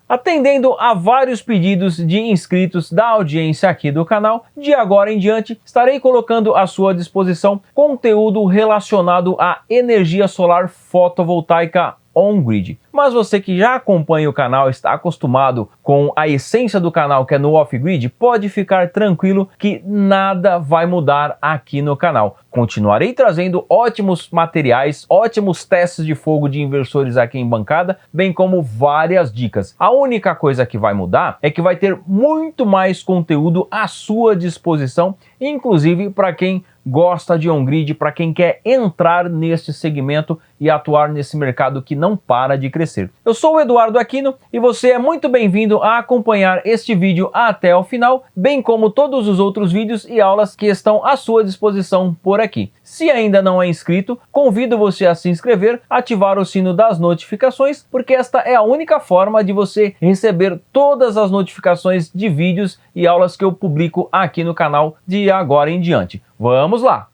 Atendendo a vários pedidos de inscritos da audiência aqui do canal, de agora em diante estarei colocando à sua disposição conteúdo relacionado à energia solar fotovoltaica on-grid. Mas você que já acompanha o canal, está acostumado com a essência do canal, que é no off-grid, pode ficar tranquilo que nada vai mudar aqui no canal. Continuarei trazendo ótimos materiais, ótimos testes de fogo de inversores aqui em bancada, bem como várias dicas. A única coisa que vai mudar é que vai ter muito mais conteúdo à sua disposição, inclusive para quem gosta de on-grid, para quem quer entrar neste segmento e atuar nesse mercado que não para de crescer. Eu sou o Eduardo Aquino e você é muito bem-vindo a acompanhar este vídeo até o final, bem como todos os outros vídeos e aulas que estão à sua disposição por aqui. Se ainda não é inscrito, convido você a se inscrever, ativar o sino das notificações, porque esta é a única forma de você receber todas as notificações de vídeos e aulas que eu publico aqui no canal de agora em diante. Vamos lá!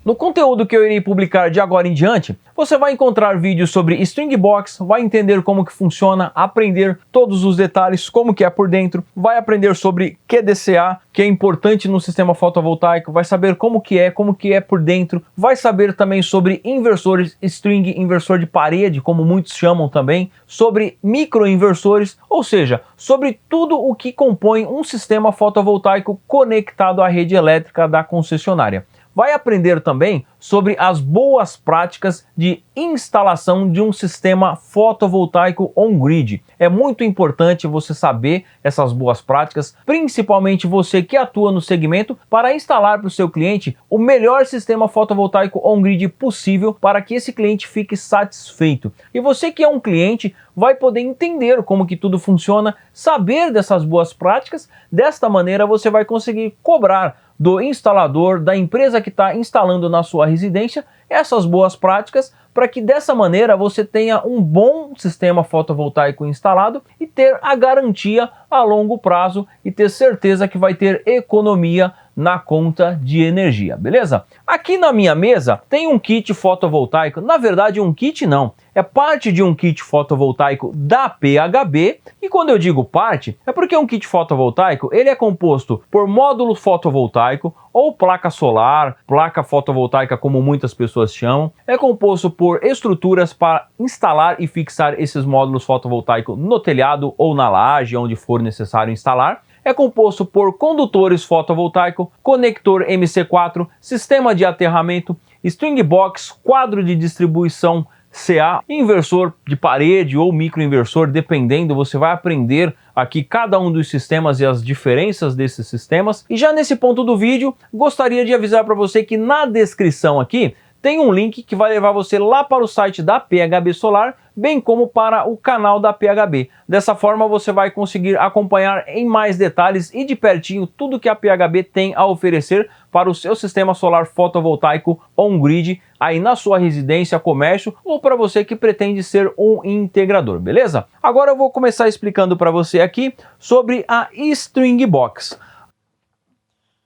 No conteúdo que eu irei publicar de agora em diante, você vai encontrar vídeos sobre String Box, vai entender como que funciona, aprender todos os detalhes, como que é por dentro, vai aprender sobre QDCA, que é importante no sistema fotovoltaico, vai saber como que é por dentro, vai saber também sobre inversores string, inversor de parede, como muitos chamam também, sobre microinversores, ou seja, sobre tudo o que compõe um sistema fotovoltaico conectado à rede elétrica da concessionária. Vai aprender também sobre as boas práticas de instalação de um sistema fotovoltaico on-grid. É muito importante você saber essas boas práticas, principalmente você que atua no segmento, para instalar para o seu cliente o melhor sistema fotovoltaico on-grid possível para que esse cliente fique satisfeito. E você que é um cliente vai poder entender como que tudo funciona, saber dessas boas práticas. Desta maneira você vai conseguir cobrar do instalador, da empresa que está instalando na sua residência, essas boas práticas, para que dessa maneira você tenha um bom sistema fotovoltaico instalado e ter a garantia a longo prazo e ter certeza que vai ter economia na conta de energia, beleza? Aqui na minha mesa tem um kit fotovoltaico, na verdade um kit não, é parte de um kit fotovoltaico da PHB, e quando eu digo parte, é porque um kit fotovoltaico ele é composto por módulo fotovoltaico ou placa solar, placa fotovoltaica como muitas pessoas chamam, é composto por estruturas para instalar e fixar esses módulos fotovoltaicos no telhado ou na laje, onde for necessário instalar. É composto por condutores fotovoltaicos, conector MC4, sistema de aterramento, string box, quadro de distribuição CA, inversor de parede ou microinversor, dependendo, você vai aprender aqui cada um dos sistemas e as diferenças desses sistemas. E já nesse ponto do vídeo, gostaria de avisar para você que na descrição aqui tem um link que vai levar você lá para o site da PHB Solar, bem como para o canal da PHB. Dessa forma você vai conseguir acompanhar em mais detalhes e de pertinho tudo que a PHB tem a oferecer para o seu sistema solar fotovoltaico on-grid, aí na sua residência, comércio ou para você que pretende ser um integrador, beleza? Agora eu vou começar explicando para você aqui sobre a String Box.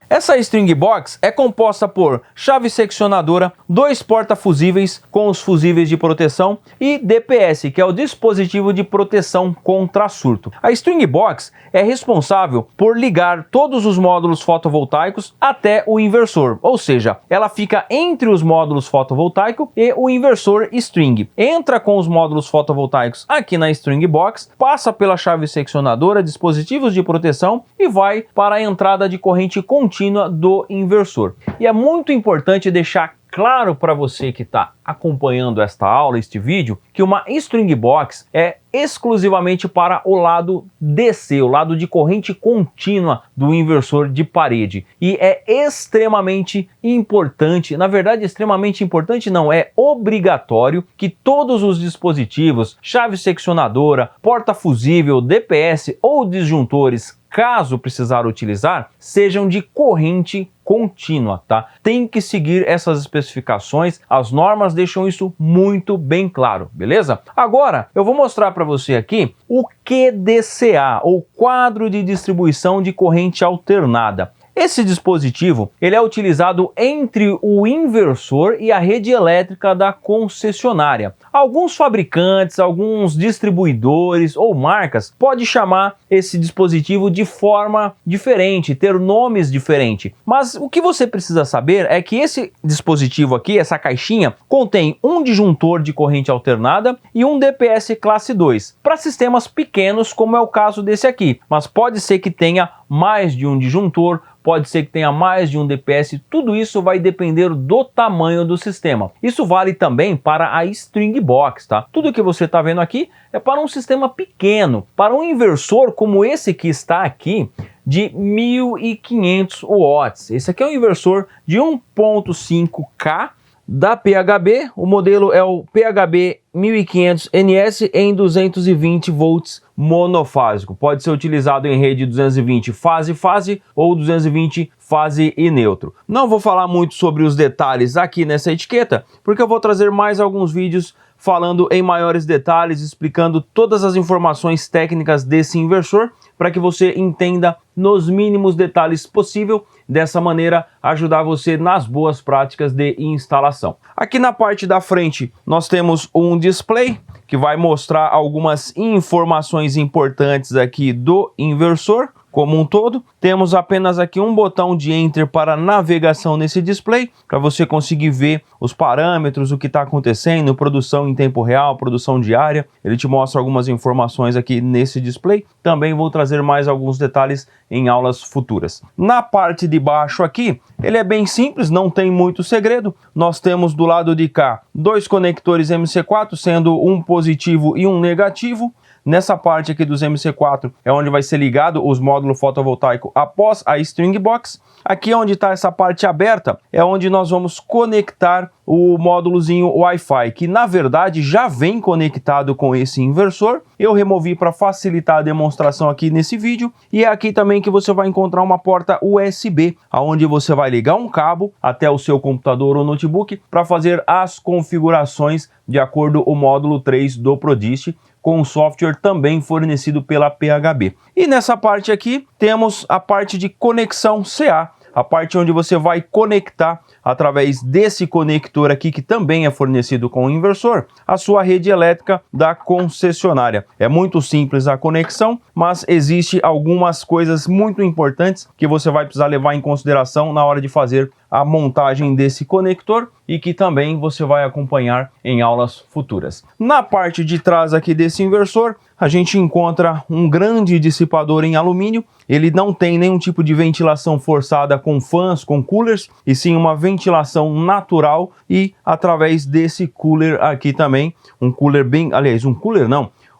Essa String Box é composta por chave seccionadora, 2 porta-fusíveis com os fusíveis de proteção e DPS, que é o dispositivo de proteção contra surto. A String Box é responsável por ligar todos os módulos fotovoltaicos até o inversor, ou seja, ela fica entre os módulos fotovoltaicos e o inversor string. Entra com os módulos fotovoltaicos aqui na String Box, passa pela chave seccionadora, dispositivos de proteção e vai para a entrada de corrente contínua do inversor. E é muito importante deixar claro para você que está acompanhando esta aula, este vídeo, que uma String Box é exclusivamente para o lado DC, o lado de corrente contínua do inversor de parede. E é extremamente importante, na verdade extremamente importante não, é obrigatório que todos os dispositivos, chave seccionadora, porta fusível, DPS ou disjuntores, caso precisar utilizar, sejam de corrente contínua, tá? Tem que seguir essas especificações, as normas deixam isso muito bem claro, beleza? Agora, eu vou mostrar para você aqui o QDCA, ou quadro de distribuição de corrente alternada. Esse dispositivo ele é utilizado entre o inversor e a rede elétrica da concessionária. Alguns fabricantes, alguns distribuidores ou marcas podem chamar esse dispositivo de forma diferente, ter nomes diferentes. Mas o que você precisa saber é que esse dispositivo aqui, essa caixinha, contém um disjuntor de corrente alternada e um DPS classe 2, para sistemas pequenos como é o caso desse aqui. Mas pode ser que tenha mais de um disjuntor, pode ser que tenha mais de um DPS, tudo isso vai depender do tamanho do sistema. Isso vale também para a String Box, tá? Tudo que você está vendo aqui é para um sistema pequeno, para um inversor como esse que está aqui, de 1500 watts. Esse aqui é um inversor de 1.5K da PHB, o modelo é o PHB 1500NS em 220 volts monofásico. Pode ser utilizado em rede 220 fase-fase ou 220 fase e neutro. Não vou falar muito sobre os detalhes aqui nessa etiqueta, porque eu vou trazer mais alguns vídeos falando em maiores detalhes, explicando todas as informações técnicas desse inversor, para que você entenda nos mínimos detalhes possível, dessa maneira ajudar você nas boas práticas de instalação. Aqui na parte da frente nós temos um display que vai mostrar algumas informações importantes aqui do inversor como um todo. Temos apenas aqui um botão de Enter para navegação nesse display, para você conseguir ver os parâmetros, o que está acontecendo, produção em tempo real, produção diária. Ele te mostra algumas informações aqui nesse display. Também vou trazer mais alguns detalhes em aulas futuras. Na parte de baixo aqui, ele é bem simples, não tem muito segredo. Nós temos do lado de cá dois conectores MC4, sendo um positivo e um negativo. Nessa parte aqui dos MC4 é onde vai ser ligado os módulos fotovoltaicos após a String Box. Aqui onde está essa parte aberta é onde nós vamos conectar o módulozinho Wi-Fi, que na verdade já vem conectado com esse inversor. Eu removi para facilitar a demonstração aqui nesse vídeo. E é aqui também que você vai encontrar uma porta USB, onde você vai ligar um cabo até o seu computador ou notebook para fazer as configurações de acordo com o módulo 3 do Prodist, com um software também fornecido pela PHB. E nessa parte aqui temos a parte de conexão CA, a parte onde você vai conectar através desse conector aqui, que também é fornecido com o inversor, a sua rede elétrica da concessionária. É muito simples a conexão, mas existe algumas coisas muito importantes que você vai precisar levar em consideração na hora de fazer a montagem desse conector e que também você vai acompanhar em aulas futuras. Na parte de trás aqui desse inversor, a gente encontra um grande dissipador em alumínio. Ele não tem nenhum tipo de ventilação forçada com fãs, com coolers, e sim uma ventilação natural, e através desse cooler aqui também,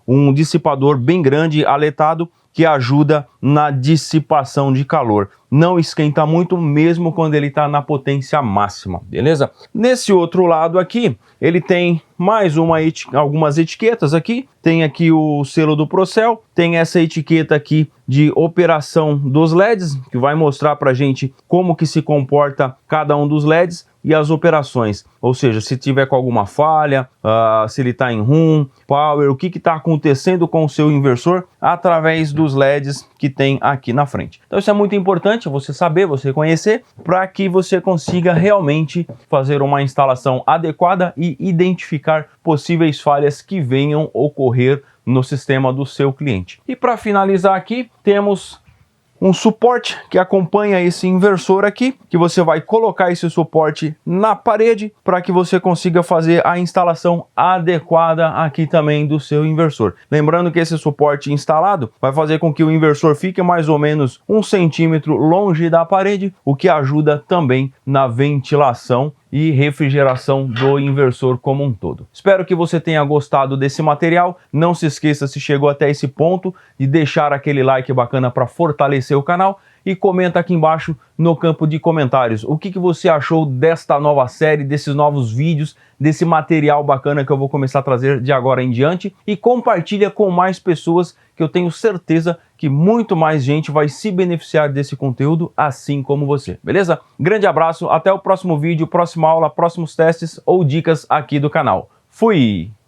um dissipador bem grande, aletado, que ajuda na dissipação de calor. Não esquenta muito mesmo quando ele está na potência máxima, beleza? Nesse outro lado aqui, ele tem mais algumas etiquetas aqui. Tem aqui o selo do Procel, tem essa etiqueta aqui de operação dos LEDs, que vai mostrar para a gente como que se comporta cada um dos LEDs e as operações. Ou seja, se tiver com alguma falha, se ele está em RUM, power, o que está acontecendo com o seu inversor através dos LEDs que tem aqui na frente. Então isso é muito importante você saber, você conhecer, para que você consiga realmente fazer uma instalação adequada e identificar possíveis falhas que venham ocorrer no sistema do seu cliente. E para finalizar aqui, temos um suporte que acompanha esse inversor aqui, que você vai colocar esse suporte na parede para que você consiga fazer a instalação adequada aqui também do seu inversor. Lembrando que esse suporte instalado vai fazer com que o inversor fique mais ou menos 1 centímetro longe da parede, o que ajuda também na ventilação e refrigeração do inversor como um todo. Espero que você tenha gostado desse material. Não se esqueça, se chegou até esse ponto, de deixar aquele like bacana para fortalecer o canal e comenta aqui embaixo no campo de comentários o que você achou desta nova série, desses novos vídeos, desse material bacana que eu vou começar a trazer de agora em diante, e compartilha com mais pessoas, que eu tenho certeza que muito mais gente vai se beneficiar desse conteúdo, assim como você, beleza? Grande abraço, até o próximo vídeo, próxima aula, próximos testes ou dicas aqui do canal. Fui!